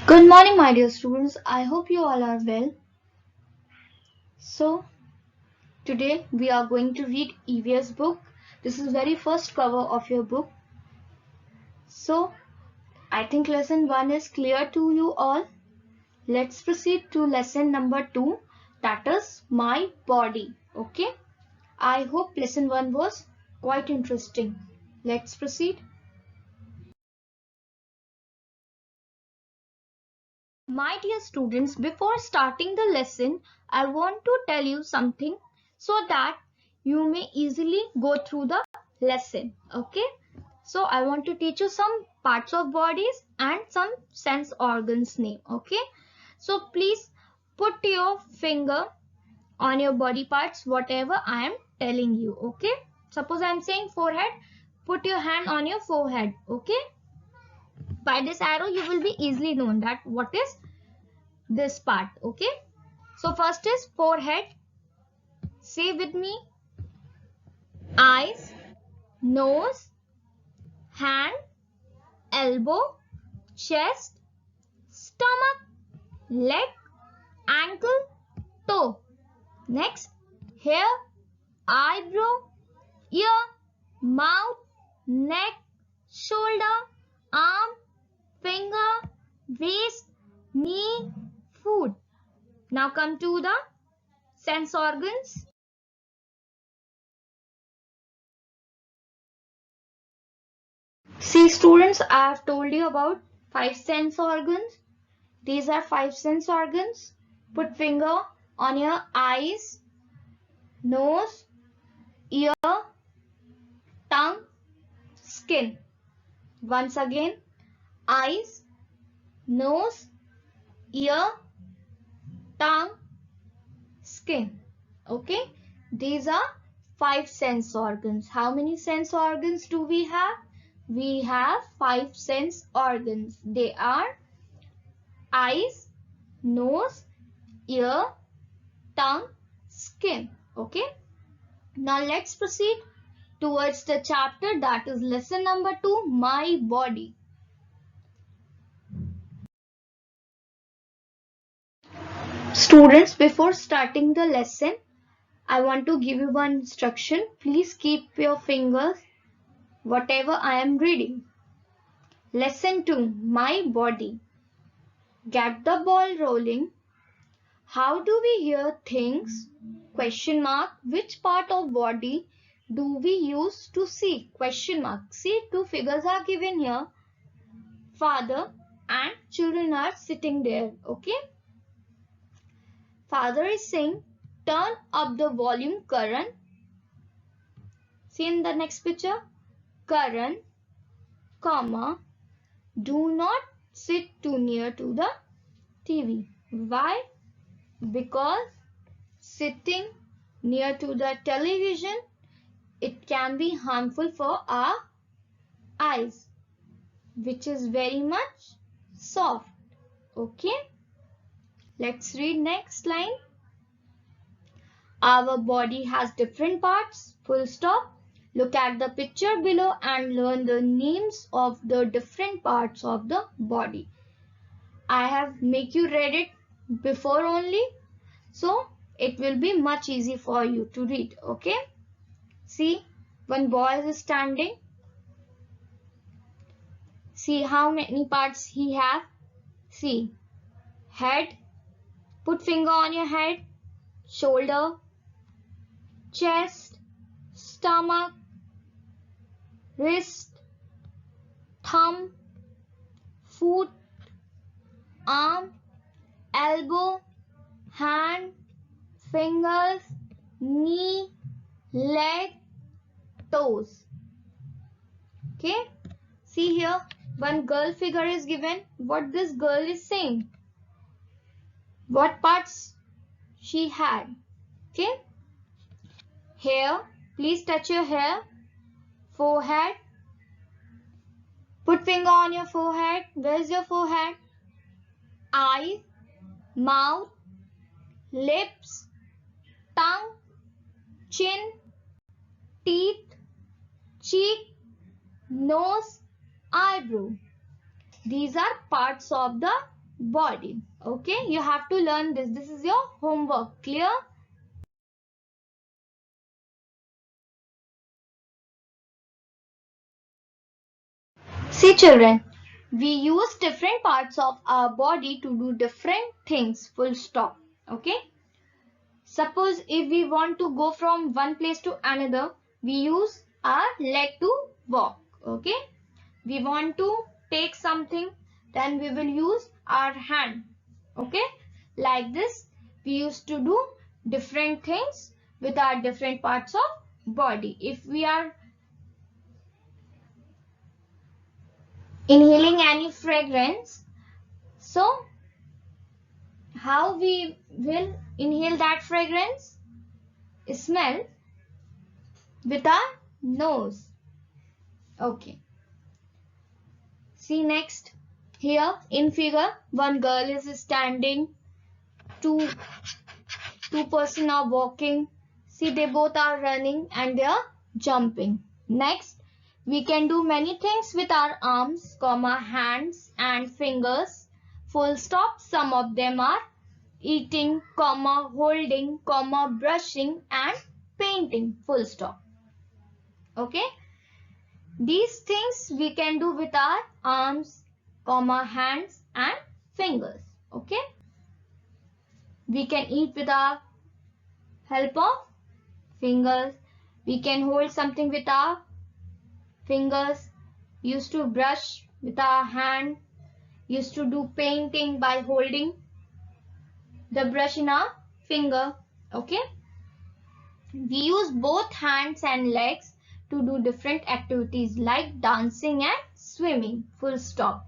Good morning, my dear students. I hope you all are well. So, today we are going to read EVS book. This is very first cover of your book. So, I think lesson 1 is clear to you all. Let's proceed to lesson number 2, that is my body. Okay? I hope lesson 1 was quite interesting. Let's proceed. My dear students, before starting the lesson, I want to tell you something so that you may easily go through the lesson. Okay? So I want to teach you some parts of bodies and some sense organs name. Okay? So please put your finger on your body parts, whatever I am telling you. Okay? Suppose I am saying forehead, put your hand on your forehead. Okay? By this arrow, you will be easily known that what is this part. Okay, so first is forehead. Say with me: eyes, nose, hand, elbow, chest, stomach, leg, ankle, toe. Next, hair, eyebrow, ear, mouth, neck, shoulder, arm, finger, waist, knee, foot. Now come to the sense organs. See students, I have told you about 5 sense organs. These are 5 sense organs. Put finger on your eyes, nose, ear, tongue, skin. Once again, eyes, nose, ear, tongue, skin. Okay, these are 5 sense organs. How many sense organs do we have? We have 5 sense organs. They are eyes, nose, ear, tongue, skin. Okay, now let's proceed towards the chapter, that is lesson number 2, my body. Students, before starting the lesson, I want to give you one instruction. Please keep your fingers whatever I am reading. Lesson 2, my body. Get the ball rolling. How do we hear things? Question mark. Which part of body do we use to see? Question mark. See, 2 figures are given here. Father and children are sitting there. Okay. Father is saying, turn up the volume, Karan. See in the next picture. Karan, comma, do not sit too near to the TV. Why? Because sitting near to the television, it can be harmful for our eyes, which is very much soft. Okay, let's read next line. Our body has different parts, full stop. Look at the picture below and learn the names of the different parts of the body. I have make you read it before only, so it will be much easy for you to read. Okay, see, one boy is standing. See how many parts he have. See, head, put finger on your head, shoulder, chest, stomach, wrist, thumb, foot, arm, elbow, hand, fingers, knee, leg, toes. Okay, see here, one girl figure is given. What this girl is saying, what parts she had. Okay, hair, please touch your hair. Forehead, put finger on your forehead. Where's your forehead? Eyes, mouth, lips, tongue, chin, teeth, cheek, nose, eyebrow. These are parts of the body. Okay, you have to learn this. This is your homework. Clear? See children, we use different parts of our body to do different things, full stop. Okay. Suppose if we want to go from one place to another, we use our leg to walk. Okay. We want to take something, then we will use our hand. Okay. Like this, we used to do different things with our different parts of body. If we are inhaling any fragrance, so how we will inhale that fragrance? Smell with our nose. Okay. See next. Here in figure, one girl is standing, two person are walking. See, they both are running and they are jumping. Next, we can do many things with our arms, comma, hands and fingers. Full stop. Some of them are eating, comma, holding, comma, brushing and painting. Full stop. Okay. These things we can do with our arms, comma, hands and fingers. Okay. We can eat with our help of fingers. We can hold something with our fingers. Used to brush with our hand. Used to do painting by holding the brush in our finger. Okay. We use both hands and legs to do different activities like dancing and swimming. Full stop.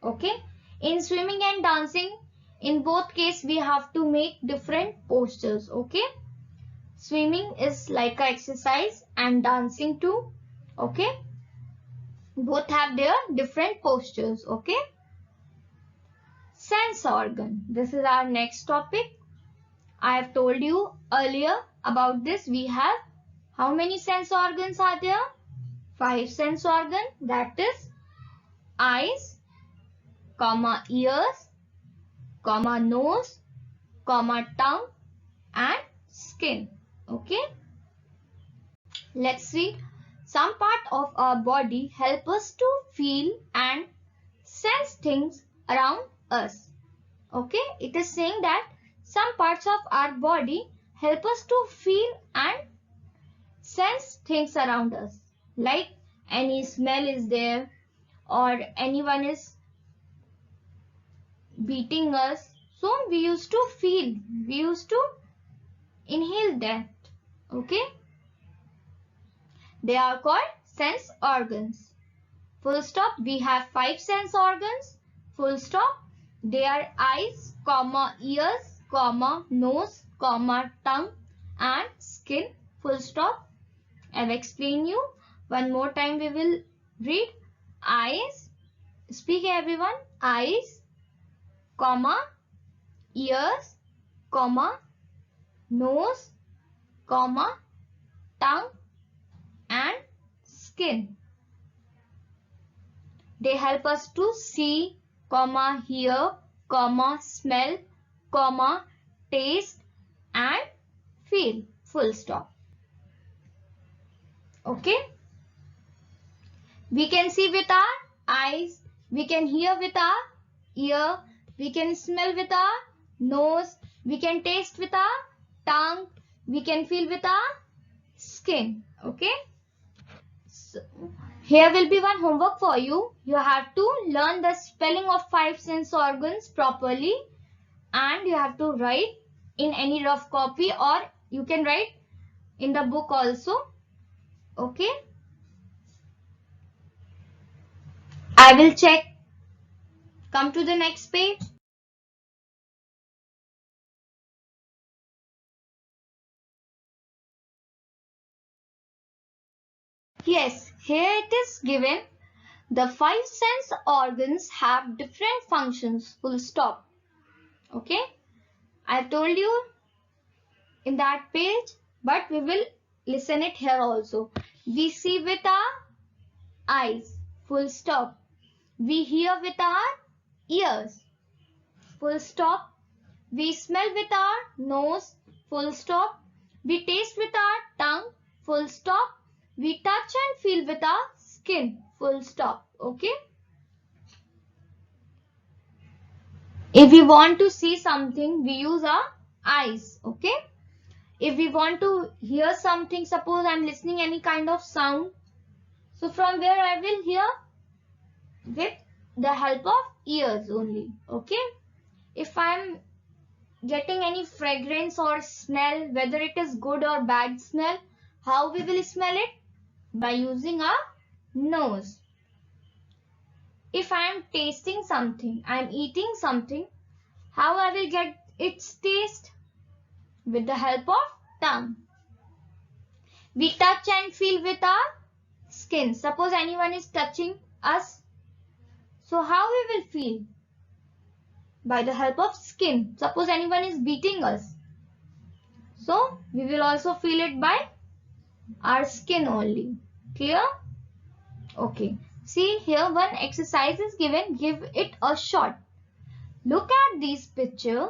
Okay. In swimming and dancing, in both cases we have to make different postures. Okay. Swimming is like an exercise and dancing too. Okay. Both have their different postures. Okay. Sense organ. This is our next topic. I have told you earlier about this. We have how many sense organs are there? 5 sense organs. That is eyes, comma, ears, comma, nose, comma, tongue and skin. Okay. Let's see. Some part of our body help us to feel and sense things around us. Okay. It is saying that some parts of our body help us to feel and sense things around us. Like any smell is there or anyone is beating us. So we used to feel, we used to inhale that. Okay. They are called sense organs. Full stop. We have 5 sense organs. Full stop. They are eyes, comma, ears, comma, nose, comma, tongue and skin. Full stop. I have explained you. One more time we will read. Eyes. Speak everyone. Eyes, comma, ears, comma, nose, comma, tongue and skin. They help us to see, comma, hear, comma, smell, comma, taste and feel. Full stop. Okay. We can see with our eyes, we can hear with our ear, we can smell with our nose, we can taste with our tongue, we can feel with our skin. Okay. So, here will be one homework for you. You have to learn the spelling of 5 sense organs properly and you have to write in any rough copy or you can write in the book also. Okay. I will check. Come to the next page. Yes, here it is given. The 5 sense organs have different functions. Full stop. Okay. I told you in that page, but we will listen it here also. We see with our eyes. Full stop. We hear with our ears. full stop. We smell with our nose, full stop. We taste with our tongue, full stop. We touch and feel with our skin, full stop. Okay. If we want to see something, we use our eyes. Okay. If we want to hear something, suppose I'm listening any kind of sound. So from where I will hear? With the help of ears only. Okay. If I'm getting any fragrance or smell, whether it is good or bad smell, how we will smell it? By using our nose. If I am tasting something, I am eating something, how I will get its taste? With the help of tongue. We touch and feel with our skin. Suppose anyone is touching us, so how we will feel? By the help of skin. Suppose anyone is beating us, so we will also feel it by our skin only. Clear? Okay. See here, one exercise is given. Give it a shot. Look at this picture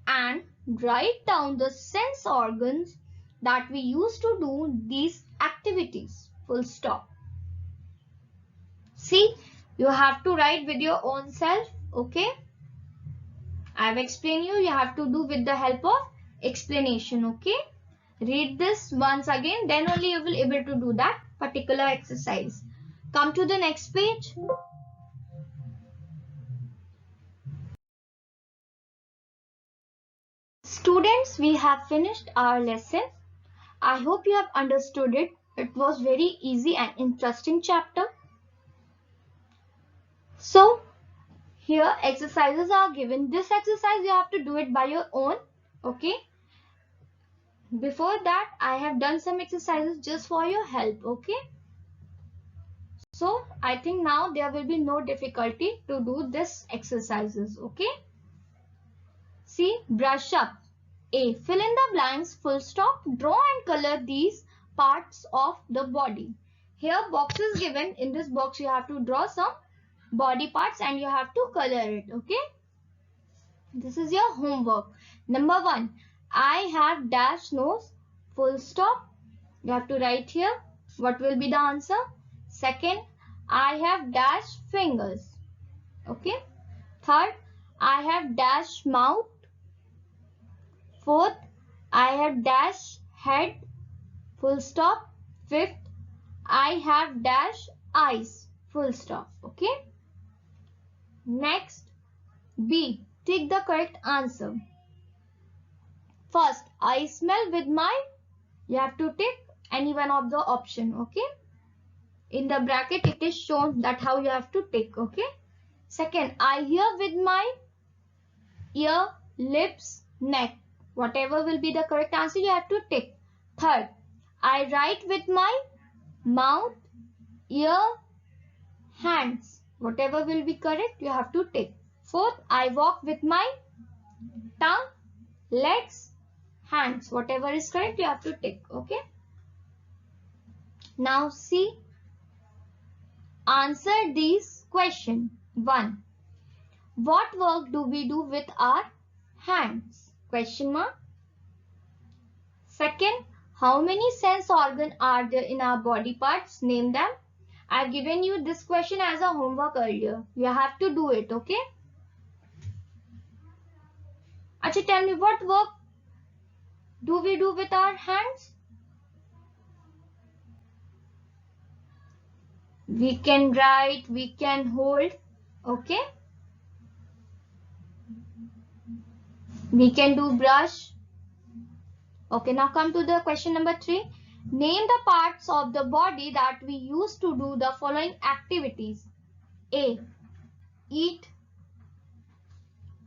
and write down the sense organs that we use to do these activities. Full stop. See, you have to write with your own self. Okay. I have explained you have to do with the help of explanation. Okay. Read this once again, then only you will be able to do that particular exercise. Come to the next page. Students, we have finished our lesson. I hope you have understood it. It was very easy and interesting chapter. So, here exercises are given. This exercise you have to do it by your own. Okay. Before that, I have done some exercises just for your help. Okay. So, I think now there will be no difficulty to do this exercises. Okay. See, brush up. A. Fill in the blanks, full stop. Draw and color these parts of the body. Here box is given. In this box you have to draw some body parts and you have to color it. Okay. This is your homework. Number 1. I have dash nose, full stop. You have to write here. What will be the answer? Second, I have dash fingers. Okay. Third, I have dash mouth. Fourth, I have dash head, full stop. Fifth, I have dash eyes, full stop. Okay. Next, B. Take the correct answer. First, I smell with my, you have to take any one of the option. Okay. In the bracket, it is shown that how you have to take. Okay. Second, I hear with my ear, lips, neck. Whatever will be the correct answer, you have to tick. Third, I write with my mouth, ear, hands. Whatever will be correct, you have to tick. Fourth, I walk with my tongue, legs, hands. Whatever is correct, you have to tick. Okay. Now see, answer these questions. 1. What work do we do with our hands? Question mark. Second, how many sense organs are there in our body parts? Name them. I have given you this question as a homework earlier. You have to do it, okay? Acha, tell me, what work do we do with our hands? We can write, we can hold, okay? We can do brush. Okay, now come to the question number 3. Name the parts of the body that we use to do the following activities. A. Eat.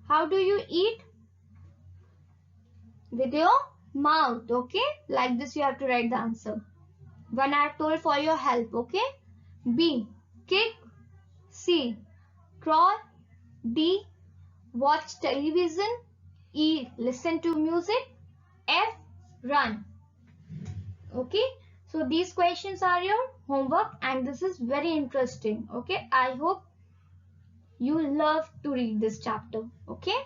How do you eat? With your mouth, okay? Like this you have to write the answer. One I have told for your help, okay? B. Kick. C. Crawl. D. Watch television. E. Listen to music. F. Run. Okay. So these questions are your homework and this is very interesting. Okay. I hope you love to read this chapter. Okay.